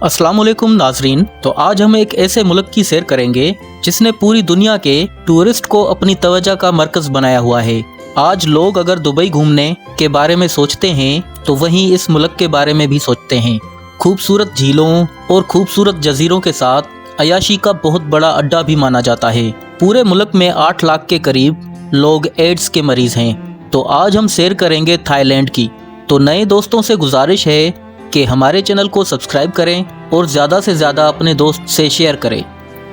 अस्सलाम वालेकुम नाजरीन। तो आज हम एक ऐसे मुल्क की सैर करेंगे जिसने पूरी दुनिया के टूरिस्ट को अपनी तवज्जो का मरकज बनाया हुआ है। आज लोग अगर दुबई घूमने के बारे में सोचते हैं तो वहीं इस मुल्क के बारे में भी सोचते हैं। खूबसूरत झीलों और खूबसूरत जजीरों के साथ अयाशी का बहुत बड़ा अड्डा भी माना जाता है। पूरे मुल्क में 8 लाख के करीब लोग एड्स के मरीज हैं। तो आज हम सैर करेंगे थाईलैंड की। तो नए दोस्तों से गुजारिश है कि हमारे चैनल को सब्सक्राइब करें और ज़्यादा से ज़्यादा अपने दोस्त से शेयर करें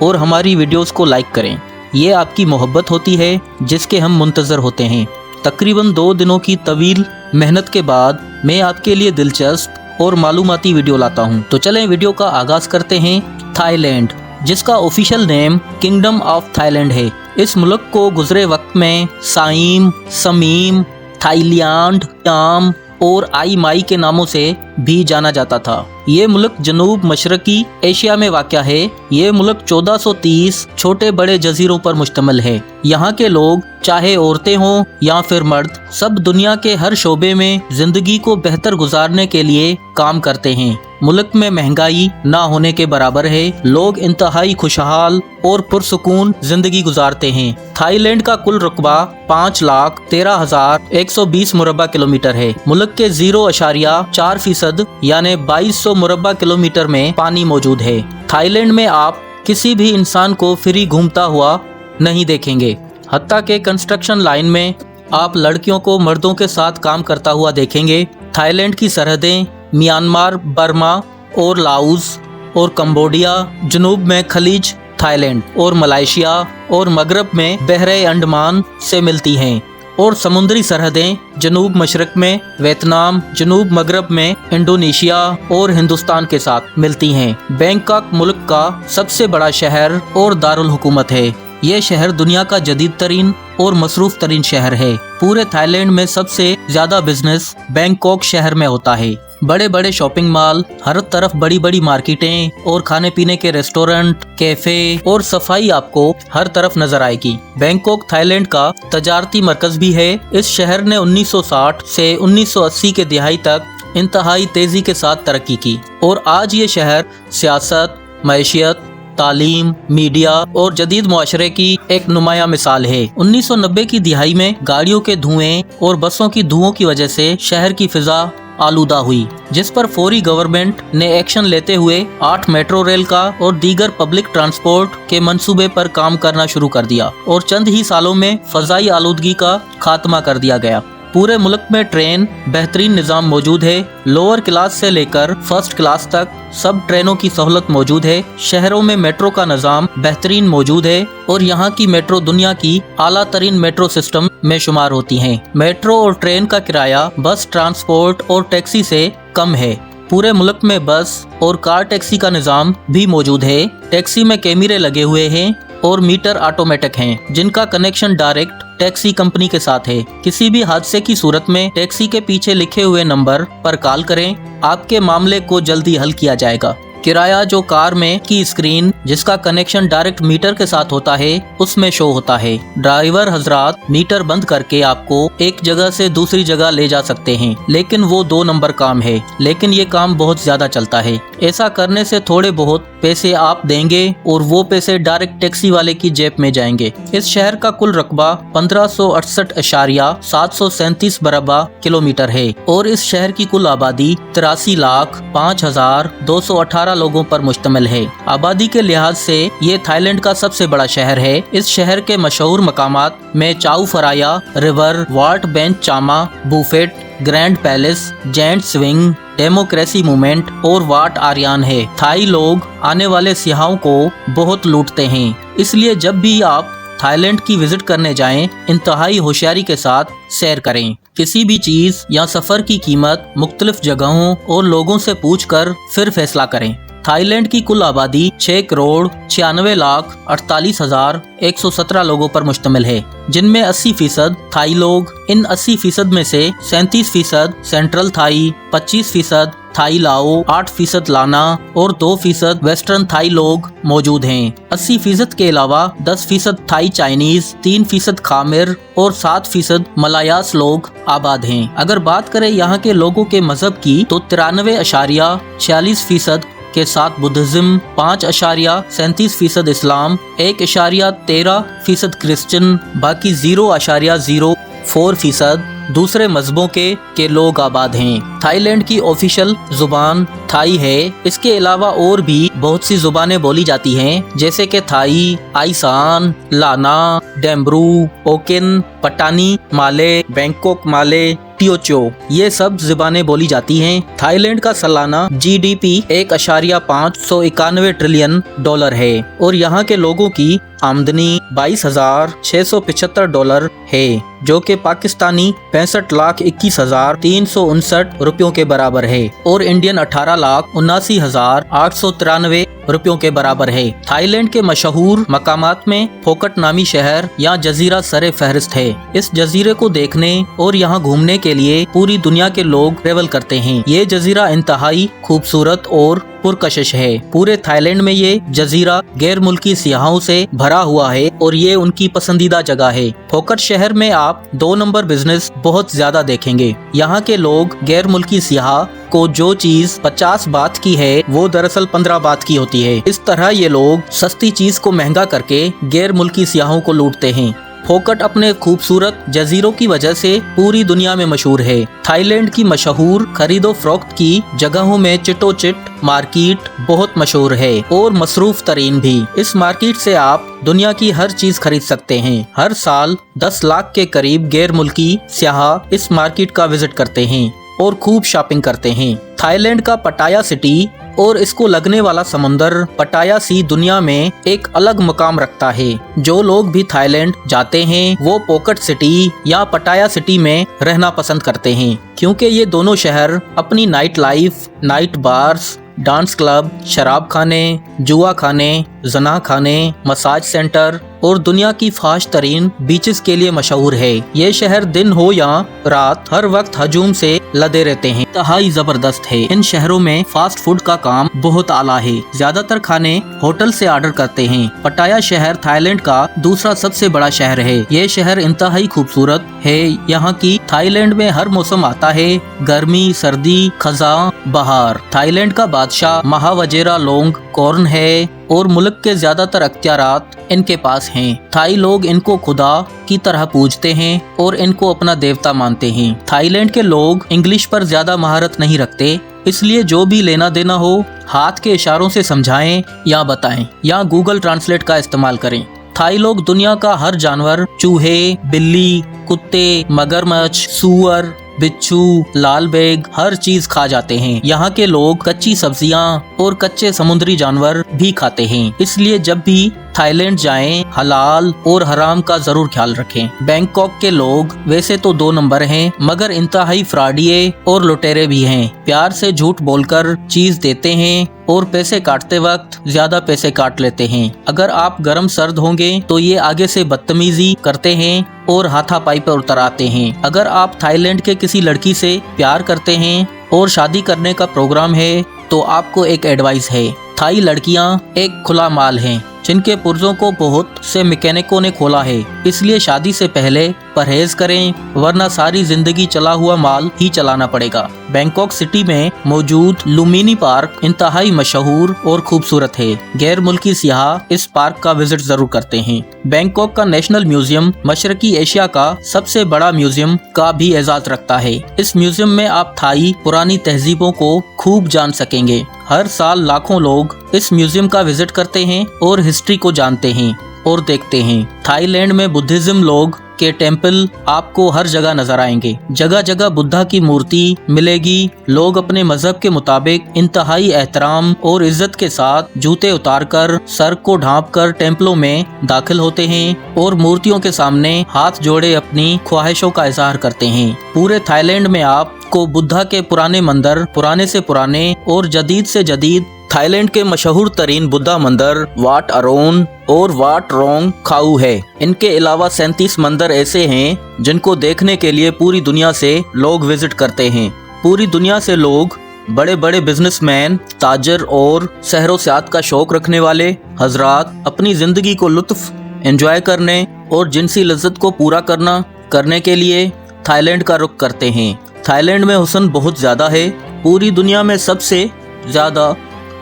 और हमारी वीडियोस को लाइक करें। ये आपकी मोहब्बत होती है जिसके हम मुंतज़र होते हैं। तकरीबन 2 दिनों की तवील मेहनत के बाद मैं आपके लिए दिलचस्प और मालूमाती वीडियो लाता हूँ। तो चलें वीडियो का आगाज़ करते हैं। थाईलैंड, जिसका official name kingdom of Thailand है। इस मुल्क को गुजरे वक्त में साइम, समीम, थाईलैंड, याम और आई माई के नामों से भी जाना जाता था। ये मुल्क जनूब मशरकी एशिया में वाक़या है। ये मुल्क 1430 छोटे बड़े जजीरों पर मुश्तमिल है। यहाँ के लोग, चाहे औरतें हों या फिर मर्द, सब दुनिया के हर शोबे में जिंदगी को बेहतर गुजारने के लिए काम करते हैं। मुल्क में महंगाई ना होने के बराबर है। लोग इंतहाई खुशहाल और पुरसुकून जिंदगी गुजारते हैं। थाईलैंड का कुल रकबा 5,13,120 मुरबा किलोमीटर है। मुल्क के 0.4% यानी 2200 मुरबा किलोमीटर में पानी मौजूद है। थाईलैंड में आप किसी भी इंसान को फ्री घूमता हुआ नहीं देखेंगे। हत्ता के कंस्ट्रक्शन लाइन में आप लड़कियों को मर्दों के साथ काम करता हुआ देखेंगे। थाईलैंड की सरहदें म्यांमार, बर्मा और लाओस और कंबोडिया, जनूब में खलीज थाईलैंड और मलेशिया और मगरब में बहरे अंडमान से मिलती हैं और समुद्री सरहदें जनूब मशरक में वियतनाम, जनूब मगरब में इंडोनेशिया और हिंदुस्तान के साथ मिलती हैं। बैंकॉक मुल्क का सबसे बड़ा शहर और दारुल हुकूमत है। यह शहर दुनिया का जदीद तरीन और मसरूफ तरीन शहर है। पूरे थाईलैंड में सबसे ज्यादा बिजनेस बैंकॉक शहर में होता है। बड़े बड़े शॉपिंग मॉल, हर तरफ बड़ी बड़ी मार्केटें और खाने पीने के रेस्टोरेंट, कैफे और सफाई आपको हर तरफ नजर आएगी। बैंकॉक थाईलैंड का तजारती मरकज भी है। इस शहर ने 1960 से 1980 के दिहाई तक इंतहाई तेजी के साथ तरक्की की और आज ये शहर सियासत, मईशियत, तालीम, मीडिया और जदीद मुआशरे की एक नुमाया मिसाल है। 1990 की दिहाई में गाड़ियों के धुएं और बसों की धुओं की वजह से शहर की फिजा आलूदा हुई, जिस पर फौरी गवर्नमेंट ने एक्शन लेते हुए 8 मेट्रो रेल का और दीगर पब्लिक ट्रांसपोर्ट के मंसूबे पर काम करना शुरू कर दिया और चंद ही सालों में फजाई आलूदगी का खात्मा कर दिया गया। पूरे मुल्क में ट्रेन बेहतरीन निज़ाम मौजूद है। लोअर क्लास से लेकर फर्स्ट क्लास तक सब ट्रेनों की सहूलत मौजूद है। शहरों में मेट्रो का निज़ाम बेहतरीन मौजूद है और यहाँ की मेट्रो दुनिया की आला तरीन मेट्रो सिस्टम में शुमार होती हैं। मेट्रो और ट्रेन का किराया बस ट्रांसपोर्ट और टैक्सी से कम है। पूरे मुल्क में बस और कार टैक्सी का निज़ाम भी मौजूद है। टैक्सी में कैमरे लगे हुए हैं और मीटर ऑटोमेटिक हैं, जिनका कनेक्शन डायरेक्ट टैक्सी कंपनी के साथ है। किसी भी हादसे की सूरत में टैक्सी के पीछे लिखे हुए नंबर पर कॉल करें, आपके मामले को जल्दी हल किया जाएगा। किराया जो कार में की स्क्रीन, जिसका कनेक्शन डायरेक्ट मीटर के साथ होता है, उसमें शो होता है। ड्राइवर हजरात मीटर बंद करके आपको एक जगह से दूसरी जगह ले जा सकते हैं, लेकिन वो 2 नंबर काम है, लेकिन ये काम बहुत ज्यादा चलता है। ऐसा करने से थोड़े बहुत पैसे आप देंगे और वो पैसे डायरेक्ट टैक्सी वाले की जेब में जाएंगे। इस शहर का कुल रकबा 1568.737 मुरबा किलोमीटर है और इस शहर की कुल आबादी 83,05,218 लोगों पर मुश्तमिल है। आबादी के लिहाज से ये थाईलैंड का सबसे बड़ा शहर है। इस शहर के मशहूर मकामात में Chao Phraya river, Wat Benchama, बुफेट, Grand Palace, Giant Swing, Democracy Movement और वाट आर्यान है। थाई लोग आने वाले सियाहों को बहुत लूटते हैं, इसलिए जब भी आप थाईलैंड की विजिट करने जाएं, इंतहाई होशियारी के साथ सैर करें। किसी भी चीज या सफर की कीमत मुख्तलिफ जगहों और लोगों से पूछकर फिर फैसला करें। थाईलैंड की कुल आबादी 6,96,48,117 लोगों पर मुश्तमिल है, जिनमें 80% थाई लोग। इन 80% में से 37% सेंट्रल थाई, 25% थाई लाओ, 8% लाना और 2% वेस्टर्न थाई लोग मौजूद हैं। 80% के अलावा 10% थाई चाइनीज, 3% खामिर और 7% मलायास लोग आबाद हैं। अगर बात करें यहाँ के लोगों के मजहब की तो 93.46% के साथ बुद्धिज्म, 5.37% इस्लाम, 1.13% क्रिश्चियन, बाकी 0.04% दूसरे मजहबों के लोग आबाद हैं। थाईलैंड की ऑफिशियल जुबान थाई है। इसके अलावा और भी बहुत सी जुबानें बोली जाती हैं, जैसे कि थाई, आइसान, लाना, डेम्ब्रू, ओकिन, पटानी माले, बैंकॉक माले, टियोचो, ये सब जुबानें बोली जाती हैं। थाईलैंड का सालाना GDP 1.591 ट्रिलियन डॉलर है और यहाँ के लोगों की आमदनी 22,675 है, जो कि पाकिस्तानी 65,21,359 रुपयों के बराबर है और इंडियन 18,79,893 रुपयों के बराबर है। थाईलैंड के मशहूर मकामात में फोकट नामी शहर या जजीरा सरे फहरिस्त है। इस जजीरे को देखने और यहाँ घूमने के लिए पूरी दुनिया के लोग ट्रेवल करते हैं। ये जजीरा इंतहाई खूबसूरत और पुरकशिश है। पूरे थाईलैंड में ये जजीरा गैर मुल्की सियाहों से भरा हुआ है और ये उनकी पसंदीदा जगह है। फोकट शहर में आप 2 नंबर बिजनेस बहुत ज्यादा देखेंगे। यहाँ के लोग गैर मुल्की सियाह को जो चीज 50 बात की है वो दरअसल 15 बात की होती है। इस तरह ये लोग सस्ती चीज को महंगा करके गैर मुल्की सियाहों को लूटते हैं। फोकट अपने खूबसूरत जजीरों की वजह से पूरी दुनिया में मशहूर है। थाईलैंड की मशहूर खरीदो फरोख्त की जगहों में चिटोचिट मार्केट बहुत मशहूर है और मसरूफ तरीन भी। इस मार्केट से आप दुनिया की हर चीज खरीद सकते हैं। हर साल 10 लाख के करीब गैर मुल्की सियाह इस मार्केट का विजिट करते हैं और खूब शॉपिंग करते हैं। थाईलैंड का पटाया सिटी और इसको लगने वाला समुंदर पटाया सी दुनिया में एक अलग मुकाम रखता है। जो लोग भी थाईलैंड जाते हैं वो फोकट सिटी या पटाया सिटी में रहना पसंद करते हैं, क्योंकि ये दोनों शहर अपनी night life, night bars, dance club, शराब खाने, जुआ खाने, जना खाने, मसाज सेंटर और दुनिया की फाश तरीन बीचेस के लिए मशहूर है। ये शहर दिन हो या रात हर वक्त हजूम से लदे रहते हैं। इंतहाई जबरदस्त है। इन शहरों में फास्ट फूड का काम बहुत आला है। ज्यादातर खाने होटल से ऑर्डर करते हैं। पटाया शहर थाईलैंड का दूसरा सबसे बड़ा शहर है। ये शहर इंतहाई खूबसूरत है। यहाँ की थाईलैंड में हर मौसम आता है, गर्मी, सर्दी, खज़ां, बहार। थाईलैंड का बादशाह महावजेरा लोंग कॉर्न है और मुल्क के ज्यादातर अख्तियारात इनके पास हैं। थाई लोग इनको खुदा की तरह पूजते हैं और इनको अपना देवता मानते हैं। थाईलैंड के लोग इंग्लिश पर ज्यादा महारत नहीं रखते, इसलिए जो भी लेना देना हो हाथ के इशारों से समझाएं या बताएं या गूगल ट्रांसलेट का इस्तेमाल करें। थाई लोग दुनिया का हर जानवर, चूहे, बिल्ली, कुत्ते, मगरमच्छ, सूअर, बिच्छू, लाल बेग हर चीज खा जाते हैं। यहाँ के लोग कच्ची सब्जियाँ और कच्चे समुद्री जानवर भी खाते हैं। इसलिए जब भी थाईलैंड जाएं हलाल और हराम का जरूर ख्याल रखें। बैंकॉक के लोग वैसे तो 2 नंबर हैं, मगर इंतहाई फ्रॉडिये और लुटेरे भी हैं। प्यार से झूठ बोलकर चीज देते हैं और पैसे काटते वक्त ज्यादा पैसे काट लेते हैं। अगर आप गर्म सर्द होंगे तो ये आगे से बदतमीजी करते हैं और हाथापाई पर उतर आते हैं। अगर आप थाईलैंड के किसी लड़की से प्यार करते हैं और शादी करने का प्रोग्राम है तो आपको एक एडवाइस है। थाई लड़कियां एक खुला माल हैं, जिनके पुर्जों को बहुत से मैकेनिकों ने खोला है। इसलिए शादी से पहले परहेज करें, वरना सारी जिंदगी चला हुआ माल ही चलाना पड़ेगा। बैंकॉक सिटी में मौजूद लुम्बिनी पार्क इंतहाई मशहूर और खूबसूरत है। गैर मुल्की सियाह इस पार्क का विजिट जरूर करते हैं। बैंकॉक का नेशनल म्यूजियम मशरकी एशिया का सबसे बड़ा म्यूजियम का भी एजाज रखता है। इस म्यूजियम में आप थाई पुरानी तहजीबों को खूब जान सकेंगे। हर साल लाखों लोग इस म्यूजियम का विजिट करते हैं और हिस्ट्री को जानते हैं और देखते हैं। थाईलैंड में बुद्धिज्म लोग के टेम्पल आपको हर जगह नजर आएंगे। जगह जगह बुद्धा की मूर्ति मिलेगी। लोग अपने मजहब के मुताबिक इंतहाई एहतराम और इज्जत के साथ जूते उतारकर सर को ढांपकर टेम्पलों में दाखिल होते हैं और मूर्तियों के सामने हाथ जोड़े अपनी ख्वाहिशों का इजहार करते हैं। पूरे थाईलैंड में आपको बुद्धा के पुराने मंदिर, पुराने से पुराने और जदीद से जदीद थाईलैंड के मशहूर तरीन बुद्धा मंदिर वाट अरोन और वाट रोंग खाऊ है। इनके अलावा 37 मंदिर ऐसे हैं जिनको देखने के लिए पूरी दुनिया से लोग विजिट करते हैं। पूरी दुनिया से लोग, बड़े बड़े बिजनेसमैन, ताजर और शहरों सियाहत का शौक रखने वाले हजरात अपनी जिंदगी को लुत्फ एंजॉय करने और जिनसी लज्जत को पूरा करने के लिए थाईलैंड का रुख करते हैं। थाईलैंड में हुस्न बहुत ज़्यादा है। पूरी दुनिया में सबसे ज़्यादा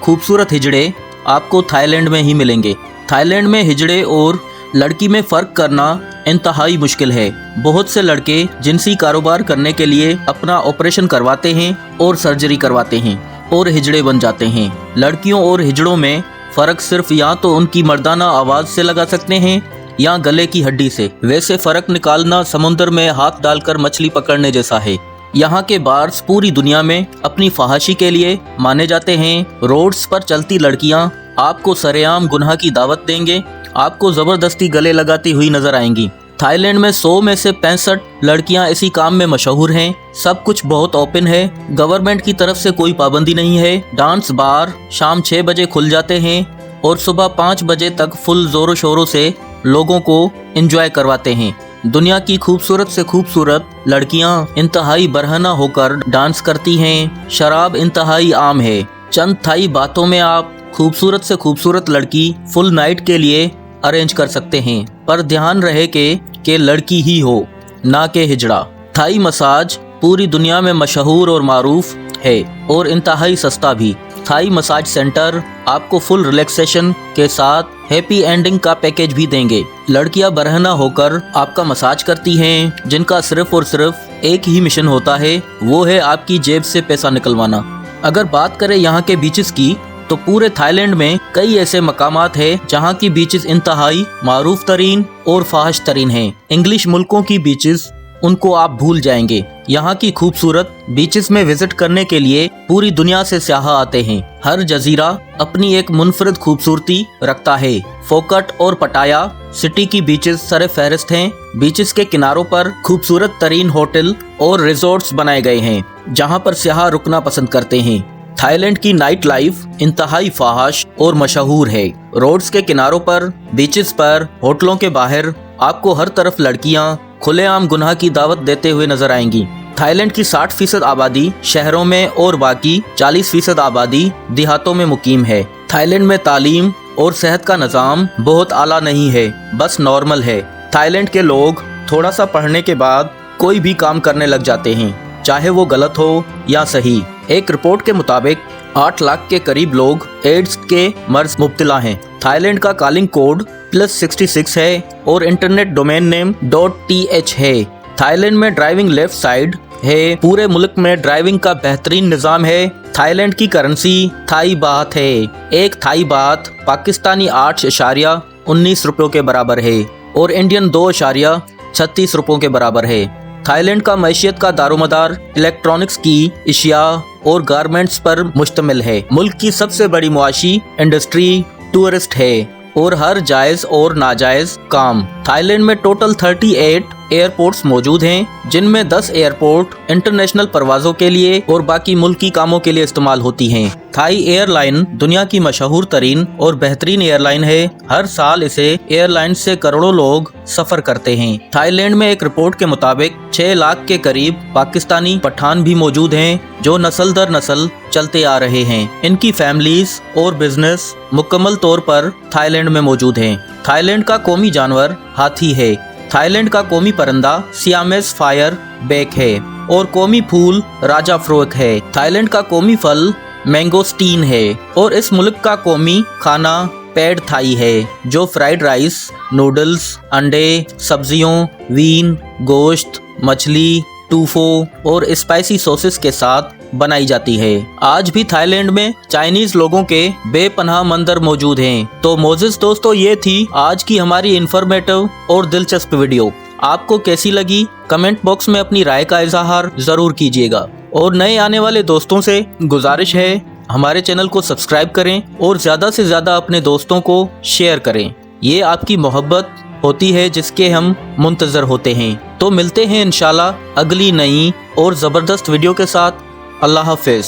खूबसूरत हिजड़े आपको थाईलैंड में ही मिलेंगे। थाईलैंड में हिजड़े और लड़की में फ़र्क करना इंतहाई मुश्किल है। बहुत से लड़के जिनसी कारोबार करने के लिए अपना ऑपरेशन करवाते हैं और सर्जरी करवाते हैं और हिजड़े बन जाते हैं। लड़कियों और हिजड़ों में फ़र्क सिर्फ या तो उनकी मर्दाना आवाज़ से लगा सकते हैं या गले की हड्डी से। वैसे फ़र्क निकालना समुद्र में हाथ डालकर मछली पकड़ने जैसा है। यहाँ के बार्स पूरी दुनिया में अपनी फहाशी के लिए माने जाते हैं। रोड्स पर चलती लड़कियाँ आपको सरेआम गुनाह की दावत देंगे, आपको ज़बरदस्ती गले लगाती हुई नजर आएंगी। थाईलैंड में 100 में से 65 लड़कियां इसी काम में मशहूर हैं। सब कुछ बहुत ओपन है, गवर्नमेंट की तरफ से कोई पाबंदी नहीं है। डांस बार शाम 6 बजे खुल जाते हैं और सुबह 5 बजे तक फुल जोरों शोरों से लोगों को एंजॉय करवाते हैं। दुनिया की खूबसूरत से खूबसूरत लड़कियां इंतहाई बरहना होकर डांस करती हैं। शराब इंतहाई आम है। चंद थाई बातों में आप खूबसूरत से खूबसूरत लड़की फुल नाइट के लिए अरेंज कर सकते हैं, पर ध्यान रहे कि लड़की ही हो, ना कि हिजड़ा। थाई मसाज पूरी दुनिया में मशहूर और मारूफ है और इंतहाई सस्ता भी। थाई मसाज सेंटर आपको फुल रिलैक्सेशन के साथ हैप्पी एंडिंग का पैकेज भी देंगे। लड़कियां बरहना होकर आपका मसाज करती हैं, जिनका सिर्फ और सिर्फ एक ही मिशन होता है, वो है आपकी जेब से पैसा निकलवाना। अगर बात करें यहाँ के बीचेस की, तो पूरे थाईलैंड में कई ऐसे मकामात हैं जहाँ की बीचेस इंतहाई मारूफ तरीन और फाहश तरीन हैं। इंग्लिश मुल्कों की बीचेस उनको आप भूल जाएंगे। यहाँ की खूबसूरत बीचेस में विजिट करने के लिए पूरी दुनिया से सयाह आते हैं। हर जजीरा अपनी एक मुनफरद खूबसूरती रखता है। फोकट और पटाया सिटी की बीचेस सरे फहरिस्त हैं। बीचेस के किनारों पर खूबसूरत तरीन होटल और रिजॉर्ट्स बनाए गए हैं, जहाँ पर सयाह रुकना पसंद करते हैं। थाईलैंड की नाइट लाइफ इंतहाई फाहश और मशहूर है। रोड्स के किनारों पर, बीचेस पर, होटलों के बाहर आपको हर तरफ लड़कियां खुलेआम गुनाह की दावत देते हुए नजर आएंगी। थाईलैंड की 60% आबादी शहरों में और बाकी 40% आबादी देहातों में मुकीम है। थाईलैंड में तालीम और सेहत का निज़ाम बहुत आला नहीं है, बस नॉर्मल है। थाईलैंड के लोग थोड़ा सा पढ़ने के बाद कोई भी काम करने लग जाते हैं, चाहे वो गलत हो या सही। एक रिपोर्ट के मुताबिक 8 लाख के करीब लोग एड्स के मर्ज मुब्तला हैं। थाईलैंड का कॉलिंग कोड +66 है और इंटरनेट डोमेन नेम .th है। थाईलैंड में ड्राइविंग लेफ्ट साइड है। पूरे मुल्क में ड्राइविंग का बेहतरीन निज़ाम है। थाईलैंड की करेंसी थाई बात है। एक थाई बात पाकिस्तानी 8.19 रुपयों के बराबर है और इंडियन 2.36 रुपयों के बराबर है। थाईलैंड का मैशियत का दारोमदार इलेक्ट्रॉनिक्स की इशिया और गारमेंट्स पर मुश्तमिल है। मुल्क की सबसे बड़ी मुआशी इंडस्ट्री टूरिस्ट है और हर जायज़ और नाजायज़ काम। थाईलैंड में टोटल 38 एयरपोर्ट्स मौजूद हैं, जिनमें 10 एयरपोर्ट इंटरनेशनल परवाज़ों के लिए और बाकी मुल्की कामों के लिए इस्तेमाल होती हैं। थाई एयरलाइन दुनिया की मशहूर तरीन और बेहतरीन एयरलाइन है। हर साल इसे एयरलाइन से करोड़ों लोग सफ़र करते हैं। थाईलैंड में एक रिपोर्ट के मुताबिक 6 लाख के करीब पाकिस्तानी पठान भी मौजूद हैं, जो नस्ल दर नस्ल चलते आ रहे हैं। इनकी फैमिलीज और बिजनेस मुकम्मल तौर पर थाईलैंड में मौजूद हैं। थाईलैंड का कौमी जानवर हाथी है। थाईलैंड का कौमी परिंदा सियामेस फायर बैक है और कौमी फूल राजा फ्रोक है। थाईलैंड का कौमी फल मैंगोस्टीन है और इस मुल्क का कौमी खाना पैड थाई है, जो फ्राइड राइस, नूडल्स, अंडे, सब्जियों, वीन, गोश्त, मछली, टूफो और स्पाइसी सॉसेस के साथ बनाई जाती है। आज भी थाईलैंड में चाइनीज लोगों के बेपनाह मंदिर मौजूद हैं। तो मोजिस दोस्तों, ये थी आज की हमारी इंफॉर्मेटिव और दिलचस्प वीडियो। आपको कैसी लगी कमेंट बॉक्स में अपनी राय का इजहार जरूर कीजिएगा और नए आने वाले दोस्तों से गुजारिश है हमारे चैनल को सब्सक्राइब करें और ज़्यादा से ज़्यादा अपने दोस्तों को शेयर करें। ये आपकी मोहब्बत होती है जिसके हम मुंतज़र होते हैं। तो मिलते हैं इंशाल्लाह अगली नई और ज़बरदस्त वीडियो के साथ। अल्लाह हाफिज़,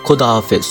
खुदा हाफिज़।